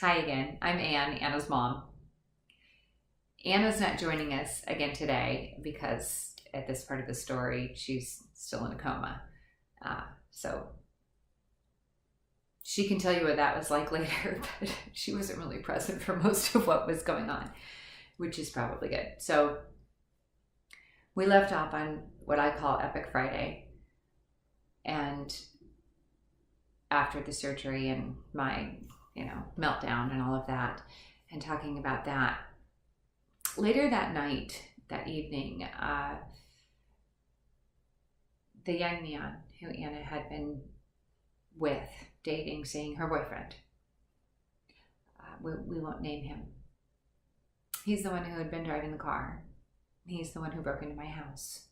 Hi again. I'm Ann, Anna's mom. Anna's not joining us again today because at this part of the story, she's still in a coma. So she can tell you what that was like later, but she wasn't really present for most of what was going on, which is probably good. So we left off on what I call Epic Friday. And after the surgery and my meltdown and all of that, and talking about that. Later that night, that evening, the young man who Anna had been with, dating, seeing her boyfriend, we won't name him. He's the one who had been driving the car. He's the one who broke into my house.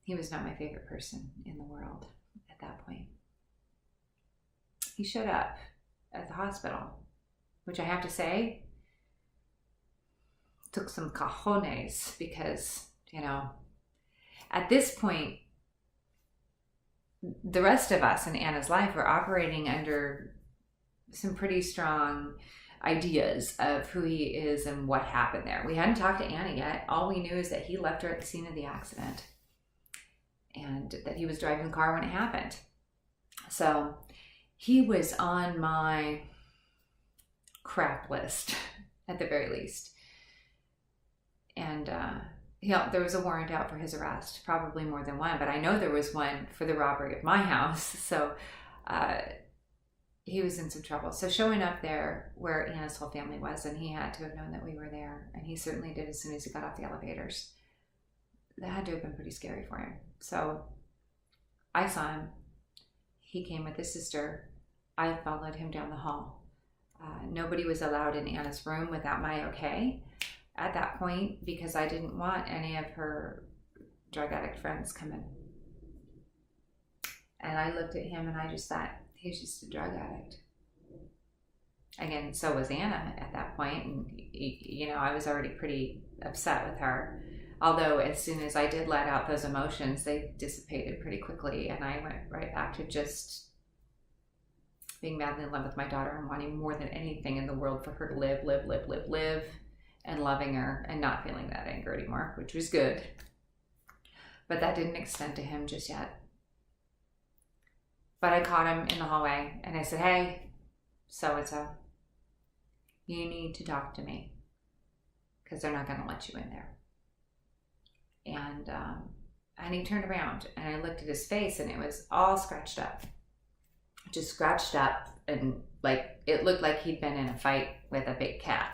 He was not my favorite person in the world at that point. He showed up at the hospital, which I have to say took some cojones because, at this point, the rest of us in Anna's life were operating under some pretty strong ideas of who he is and what happened there. We hadn't talked to Anna yet. All we knew is that he left her at the scene of the accident and that he was driving the car when it happened. So he was on my crap list at the very least. And there was a warrant out for his arrest, probably more than one, but I know there was one for the robbery of my house. So he was in some trouble. So showing up there where Anna's whole family was, and he had to have known that we were there, and he certainly did as soon as he got off the elevators. That had to have been pretty scary for him. So I saw him. He came with his sister. I followed him down the hall. Nobody was allowed in Anna's room without my okay at that point because I didn't want any of her drug addict friends coming. And I looked at him and I just thought, he's just a drug addict. Again, so was Anna at that point. And, I was already pretty upset with her. Although as soon as I did let out those emotions, they dissipated pretty quickly. And I went right back to just being madly in love with my daughter and wanting more than anything in the world for her to live, and loving her and not feeling that anger anymore, which was good. But that didn't extend to him just yet. But I caught him in the hallway and I said, hey, so-and-so, you need to talk to me because they're not going to let you in there. And he turned around and I looked at his face and it was all scratched up. Just scratched up, and it looked like he'd been in a fight with a big cat.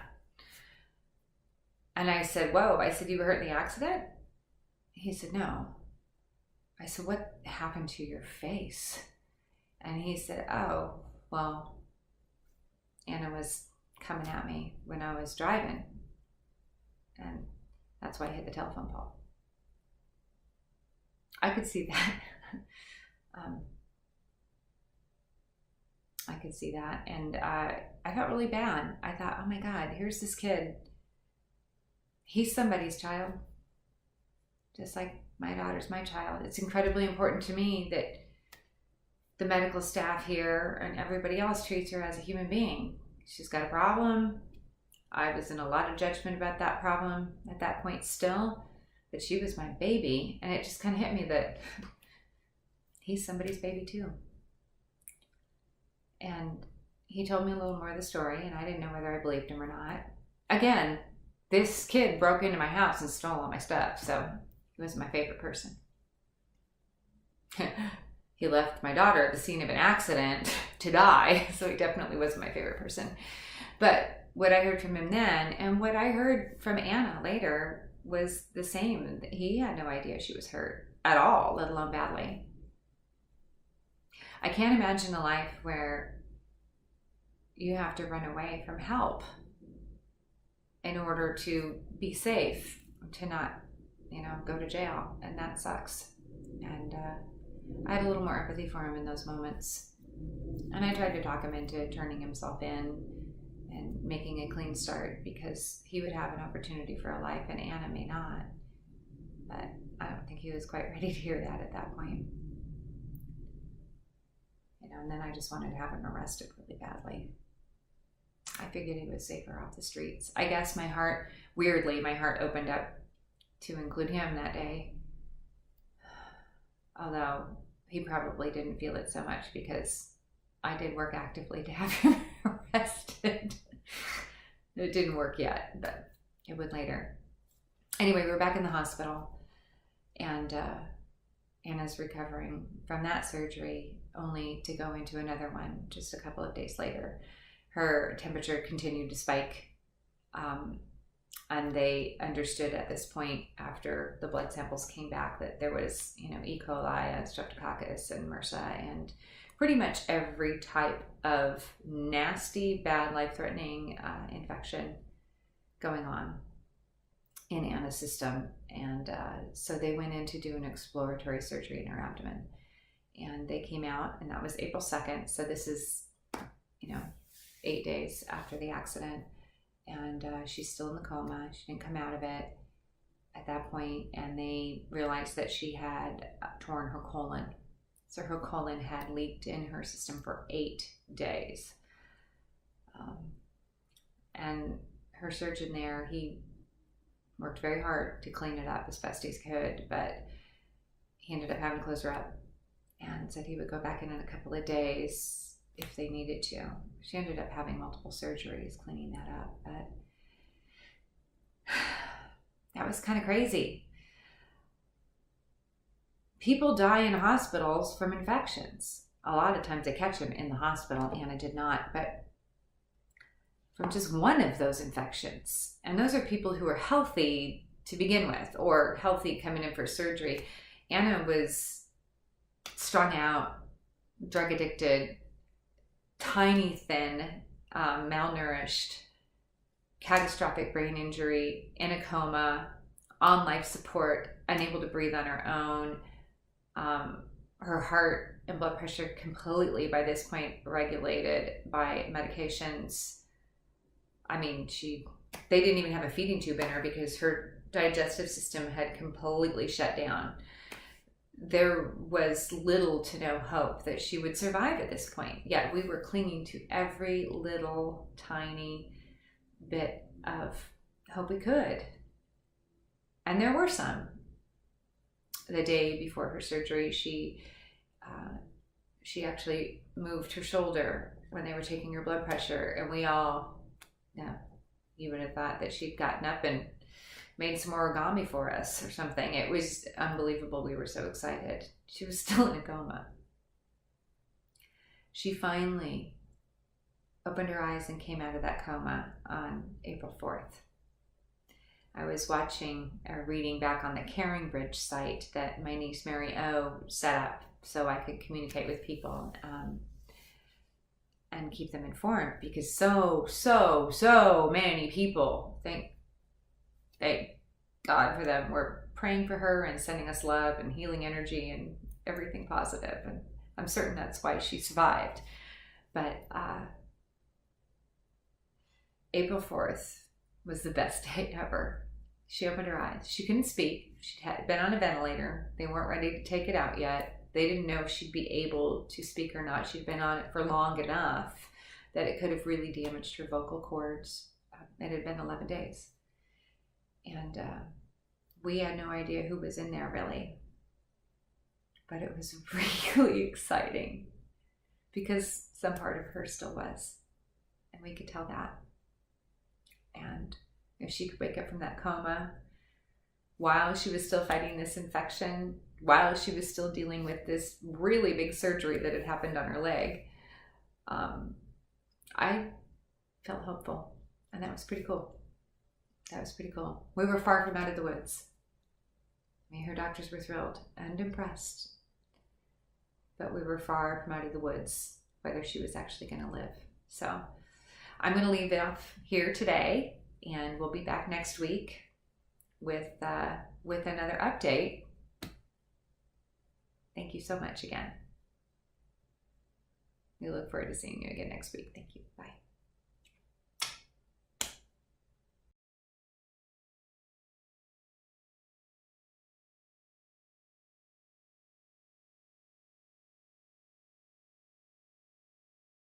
And I said, whoa. I said, you were hurt in the accident? He said, no. I said, what happened to your face? And he said, oh, well, Anna was coming at me when I was driving. And that's why I hit the telephone pole. I could see that. I could see that. And I felt really bad. I thought, oh my God, here's this kid. He's somebody's child. Just like my daughter's my child. It's incredibly important to me that the medical staff here and everybody else treats her as a human being. She's got a problem. I was in a lot of judgment about that problem at that point still, but she was my baby. And it just kind of hit me that he's somebody's baby too. And he told me a little more of the story, and I didn't know whether I believed him or not. Again, this kid broke into my house and stole all my stuff, so he wasn't my favorite person. He left my daughter at the scene of an accident to die, so he definitely wasn't my favorite person. But what I heard from him then, and what I heard from Anna later, was the same. He had no idea she was hurt at all, let alone badly. I can't imagine a life where you have to run away from help in order to be safe, to not, go to jail. And that sucks. And I had a little more empathy for him in those moments. And I tried to talk him into turning himself in and making a clean start because he would have an opportunity for a life and Anna may not. But I don't think he was quite ready to hear that at that point. and then I just wanted to have him arrested really badly. I figured he was safer off the streets. I guess my heart opened up to include him that day. Although he probably didn't feel it so much because I did work actively to have him arrested. It didn't work yet, but it would later. Anyway, we were back in the hospital, and Anna's recovering from that surgery, only to go into another one just a couple of days later. Her temperature continued to spike, and they understood at this point, after the blood samples came back, that there was, E. coli and streptococcus and MRSA and pretty much every type of nasty, bad, life-threatening infection going on in Anna's system. And so they went in to do an exploratory surgery in her abdomen, and they came out, and that was April 2nd. So this is, 8 days after the accident, and she's still in the coma. She didn't come out of it at that point, and they realized that she had torn her colon. So her colon had leaked in her system for 8 days. And her surgeon there, he worked very hard to clean it up as best he could, but he ended up having to close her up and said he would go back in a couple of days if they needed to. She ended up having multiple surgeries cleaning that up, but that was kind of crazy. People die in hospitals from infections. A lot of times they catch them in the hospital. Anna did not, but from just one of those infections. And those are people who are healthy to begin with, or healthy coming in for surgery. Anna was strung out, drug addicted, tiny, thin, malnourished, catastrophic brain injury, in a coma, on life support, unable to breathe on her own. Her heart and blood pressure completely, by this point, regulated by medications. I mean, they didn't even have a feeding tube in her because her digestive system had completely shut down. There was little to no hope that she would survive at this point. Yet we were clinging to every little tiny bit of hope we could. And there were some. The day before her surgery, she actually moved her shoulder when they were taking her blood pressure, and we all, you would have thought that she'd gotten up and made some origami for us or something. It was unbelievable. We were so excited. She was still in a coma. She finally opened her eyes and came out of that coma on April 4th. I was reading back on the Caring Bridge site that my niece Mary O set up so I could communicate with people and keep them informed, because so many people, thank God for them, were praying for her and sending us love and healing energy and everything positive. And I'm certain that's why she survived. But April 4th was the best day ever. She opened her eyes. She couldn't speak. She had been on a ventilator. They weren't ready to take it out yet. They didn't know if she'd be able to speak or not. She'd been on it for long enough that it could have really damaged her vocal cords. It had been 11 days. And we had no idea who was in there, really. But it was really exciting because some part of her still was. And we could tell that. And if she could wake up from that coma while she was still fighting this infection, while she was still dealing with this really big surgery that had happened on her leg, I felt hopeful. And that was pretty cool. We were far from out of the woods. I mean, her doctors were thrilled and impressed. But we were far from out of the woods, whether she was actually going to live. So I'm going to leave it off here today, and we'll be back next week with another update. Thank you so much again. We look forward to seeing you again next week. Thank you. Bye.